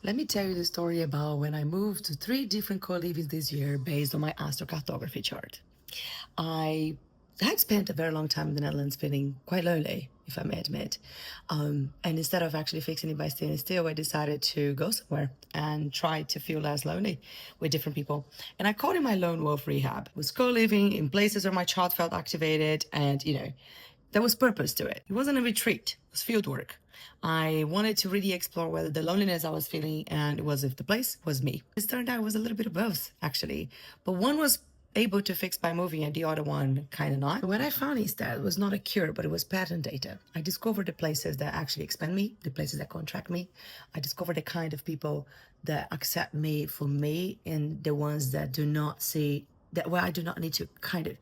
Let me tell you the story about when I moved to three different co-livings this year based on my astrocartography chart. I had spent a very long time in the Netherlands feeling quite lonely, if I may admit. And instead of actually fixing it by staying still, I decided to go somewhere and try to feel less lonely with different people. And I called it my lone wolf rehab. It was co-living in places where my chart felt activated and, there was purpose to it. It wasn't a retreat, it was field work. I wanted to really explore whether the loneliness I was feeling and it was if the place was me. It turned out it was a little bit of both, actually. But one was able to fix by moving and the other one kind of not. What I found instead was not a cure, but it was pattern data. I discovered the places that actually expand me, the places that contract me. I discovered the kind of people that accept me for me and the ones that do not see that where I do not need to kind of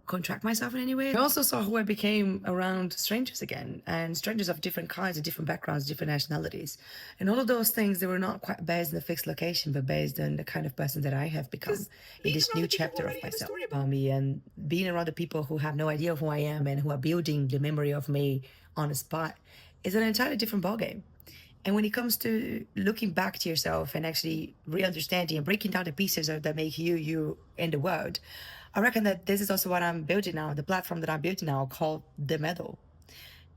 contract myself in any way. I also saw who I became around strangers again, and strangers of different kinds, of different backgrounds, different nationalities. And all of those things, they were not quite based on a fixed location, but based on the kind of person that I have become in this new chapter of myself. About me and being around the people who have no idea who I am and who are building the memory of me on the spot is an entirely different ballgame. And when it comes to looking back to yourself and actually re-understanding and breaking down the pieces that make you in the world, I reckon that this is also what I'm building now, the platform that I'm building now called The Medal.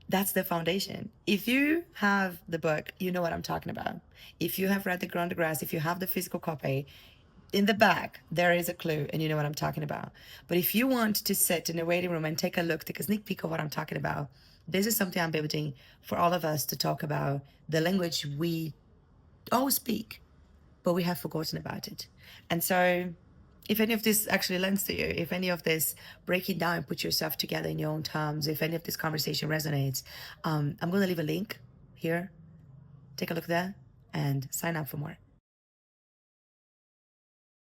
That's the foundation. If you have the book, you know what I'm talking about. If you have read The Ground the Grass, if you have the physical copy, in the back, there is a clue and you know what I'm talking about. But if you want to sit in the waiting room and take a look, take a sneak peek of what I'm talking about, this is something I'm building for all of us to talk about the language we all speak, but we have forgotten about it. And so if any of this actually lends to you, if any of this breaking down and put yourself together in your own terms, if any of this conversation resonates, I'm going to leave a link here. Take a look there and sign up for more.